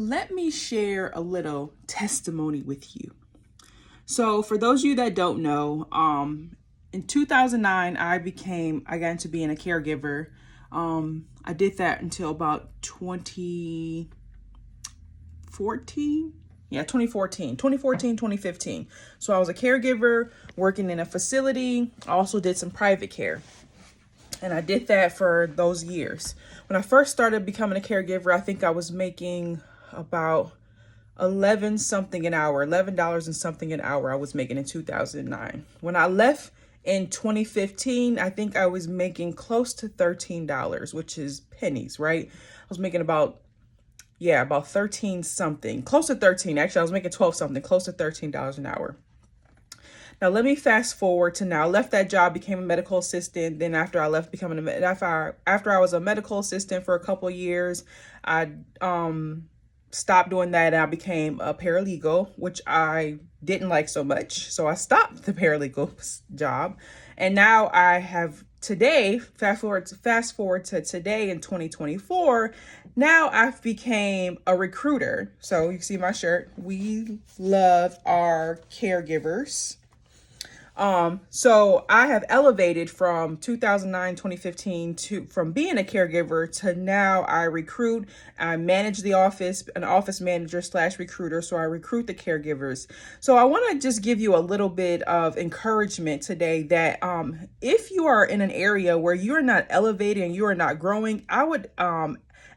let me share a little testimony with you. So, for those of you that don't know, in 2009, I got into being a caregiver. I did that until about 2014. Yeah, 2015. So I was a caregiver working in a facility. I also did some private care. And I did that for those years. When I first started becoming a caregiver, I think I was making about 11 something an hour, $11 and something an hour I was making in 2009. When I left in 2015, I think I was making close to $13, which is pennies, right? I was making about 13 something, close to 13. Actually, I was making 12 something, close to $13 an hour. Now let me fast forward to now. I left that job, became a medical assistant. Then after I left after I was a medical assistant for a couple of years, I stopped doing that and I became a paralegal, which I didn't like so much. So I stopped the paralegal job. And now I have today, fast forward to today in 2024, now I've became a recruiter. So you can see my shirt. We love our caregivers. So I have elevated from 2015 from being a caregiver to now I recruit, I manage the office, an office manager / recruiter. So I recruit the caregivers. So I want to just give you a little bit of encouragement today that, if you are in an area where you're not elevating and you are not growing, I would,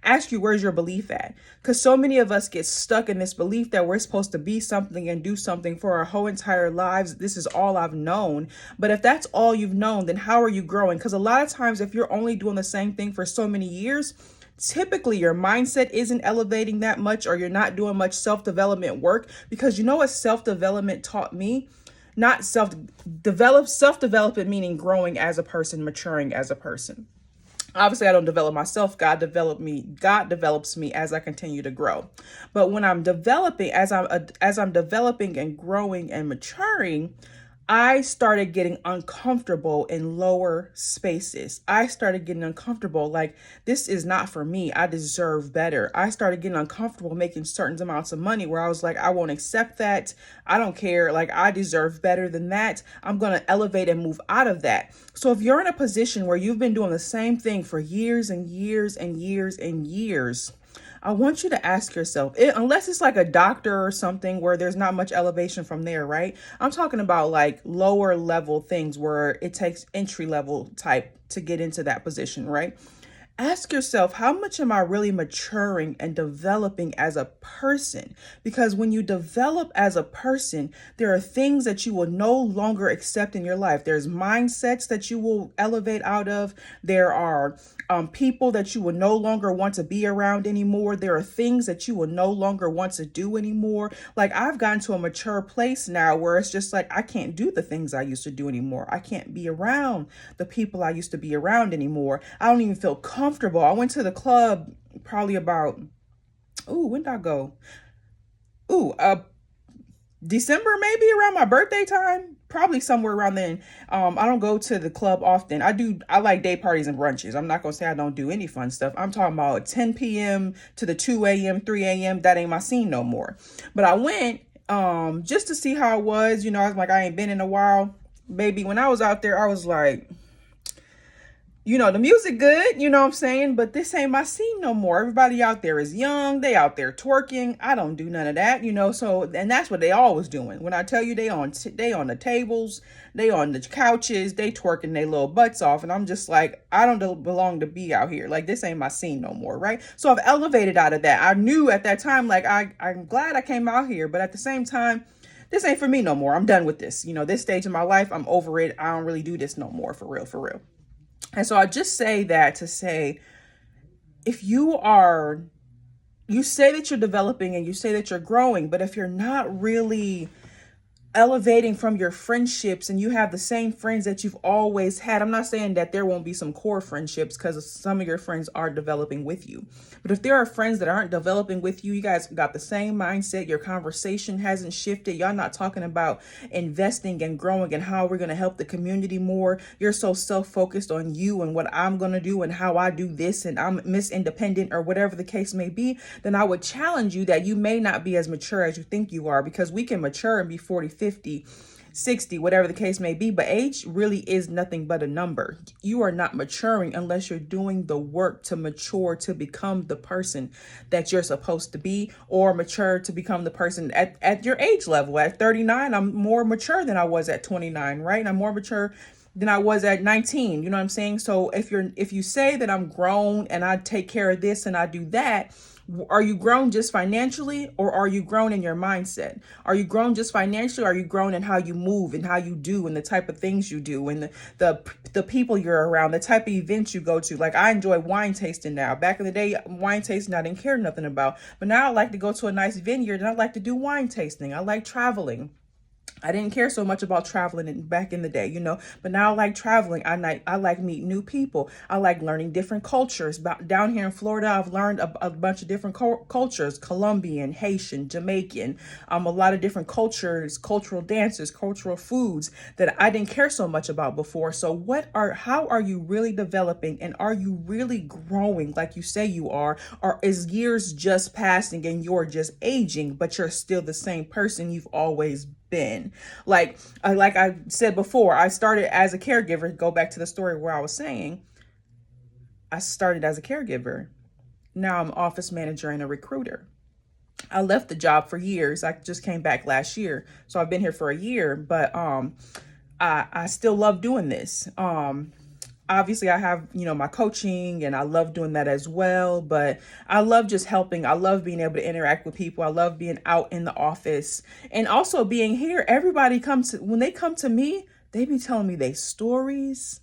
ask you, where's your belief at? Because so many of us get stuck in this belief that we're supposed to be something and do something for our whole entire lives. This is all I've known. But if that's all you've known, then how are you growing? Because a lot of times, if you're only doing the same thing for so many years, typically your mindset isn't elevating that much, or you're not doing much self-development work. Because you know what self-development taught me? Not self-development meaning growing as a person, maturing as a person. Obviously, I don't develop myself. God develops me as I continue to grow. But when I'm developing, as I'm developing and growing and maturing, I started getting uncomfortable in lower spaces. I started getting uncomfortable, like, this is not for me. I deserve better. I started getting uncomfortable making certain amounts of money where I was like, I won't accept that. I don't care. Like, I deserve better than that. I'm going to elevate and move out of that. So if you're in a position where you've been doing the same thing for years and years and years and years, I want you to ask yourself, unless it's like a doctor or something where there's not much elevation from there, right? I'm talking about like lower level things where it takes entry level type to get into that position, right? Ask yourself, how much am I really maturing and developing as a person? Because when you develop as a person, there are things that you will no longer accept in your life. There's mindsets that you will elevate out of. There are people that you will no longer want to be around anymore. There are things that you will no longer want to do anymore. Like, I've gotten to a mature place now where it's just like, I can't do the things I used to do anymore. I can't be around the people I used to be around anymore. I don't even feel comfortable. I went to the club probably about, when did I go? December, maybe around my birthday time, probably somewhere around then. I don't go to the club often. I like day parties and brunches. I'm not gonna say I don't do any fun stuff. I'm talking about 10 p.m. to the 2 a.m., 3 a.m. That ain't my scene no more. But I went just to see how it was. I was like, I ain't been in a while. Baby, when I was out there, I was like, the music good, you know what I'm saying? But this ain't my scene no more. Everybody out there is young. They out there twerking. I don't do none of that, So, and that's what they always doing. When I tell you they on the tables, they on the couches, they twerking their little butts off. And I'm just like, I don't belong to be out here. Like, this ain't my scene no more, right? So I've elevated out of that. I knew at that time, like, I'm glad I came out here. But at the same time, this ain't for me no more. I'm done with this. This stage of my life, I'm over it. I don't really do this no more, for real, for real. And so I just say that to say, if you say that you're developing and you say that you're growing, but if you're not really elevating from your friendships and you have the same friends that you've always had. I'm not saying that there won't be some core friendships because some of your friends are developing with you. But if there are friends that aren't developing with you, you guys got the same mindset, your conversation hasn't shifted. Y'all not talking about investing and growing and how we're going to help the community more. You're so self-focused on you and what I'm going to do and how I do this and I'm Miss Independent or whatever the case may be, then I would challenge you that you may not be as mature as you think you are, because we can mature and be 40, 50, 60, whatever the case may be. But age really is nothing but a number. You are not maturing unless you're doing the work to mature to become the person that you're supposed to be, or mature to become the person at your age level. At 39, I'm more mature than I was at 29, right? I'm more mature than I was at 19. You know what I'm saying? So if you say that I'm grown and I take care of this and I do that, are you grown just financially, or are you grown in your mindset? Are you grown just financially? Or are you grown in how you move and how you do and the type of things you do and the people you're around, the type of events you go to? Like, I enjoy wine tasting now. Back in the day, wine tasting I didn't care nothing about. But now I like to go to a nice vineyard and I like to do wine tasting. I like traveling. I didn't care so much about traveling back in the day, but now I like traveling. I like meeting new people. I like learning different cultures. Down here in Florida, I've learned a bunch of different cultures: Colombian, Haitian, Jamaican, a lot of different cultures, cultural dances, cultural foods that I didn't care so much about before. So how are you really developing, and are you really growing like you say you are? Or is years just passing and you're just aging, but you're still the same person you've always been? Like I said before, I started as a caregiver. Go back to the story where I was saying I started as a caregiver. Now I'm office manager and a recruiter. I left the job for years. I just came back last year, so I've been here for a year. But I still love doing this. Obviously I have, my coaching, and I love doing that as well, but I love just helping. I love being able to interact with people. I love being out in the office and also being here. Everybody when they come to me, they be telling me their stories.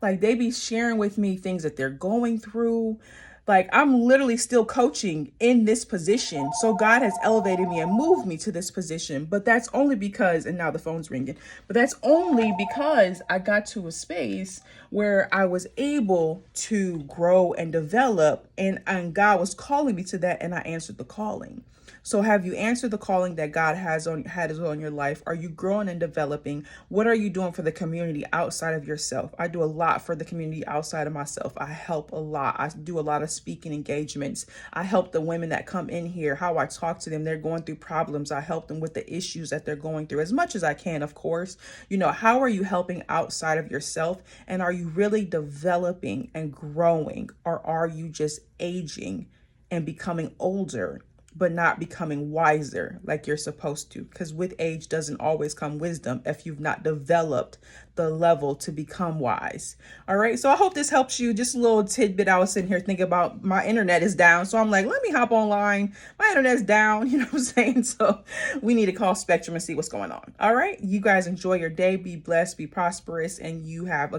Like, they be sharing with me things that they're going through. Like, I'm literally still coaching in this position. So God has elevated me and moved me to this position. But that's only because, and now the phone's ringing, but that's only because I got to a space where I was able to grow and develop, and God was calling me to that, and I answered the calling. So have you answered the calling that God had on your life? Are you growing and developing? What are you doing for the community outside of yourself? I do a lot for the community outside of myself. I help a lot. I do a lot of speaking engagements. I help the women that come in here, how I talk to them. They're going through problems. I help them with the issues that they're going through as much as I can, of course. How are you helping outside of yourself? And are you really developing and growing? Or are you just aging and becoming older, but not becoming wiser like you're supposed to? Because with age doesn't always come wisdom if you've not developed the level to become wise. All right. So I hope this helps you. Just a little tidbit. I was sitting here thinking about my internet is down. So I'm like, let me hop online. My internet's down. You know what I'm saying? So we need to call Spectrum and see what's going on. All right. You guys enjoy your day. Be blessed, be prosperous. And you have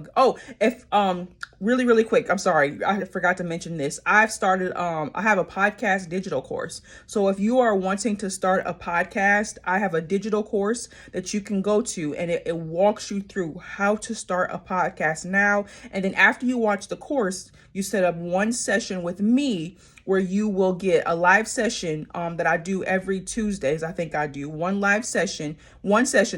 really, really quick. I'm sorry. I forgot to mention this. I've started, I have a podcast digital course. So if you are wanting to start a podcast, I have a digital course that you can go to, and it walks you through how to start a podcast now. And then after you watch the course, you set up one session with me where you will get a live session that I do every Tuesdays. I think I do one session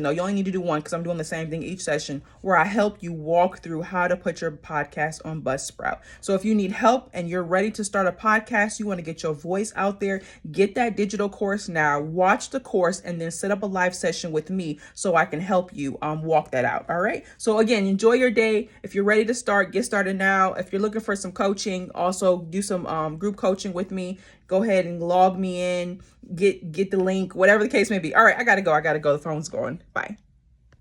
though. You only need to do one because I'm doing the same thing each session, where I help you walk through how to put your podcast on Buzzsprout. So if you need help and you're ready to start a podcast, you want to get your voice out there, get that digital course now, watch the course, and then set up a live session with me so I can help you walk that out. All right. So again, enjoy your day. If you're ready to start, get started now. If you're looking for some coaching, also do some group coaching with me, go ahead and log me in, get the link, whatever the case may be. All right, I gotta go. The phone's going. Bye.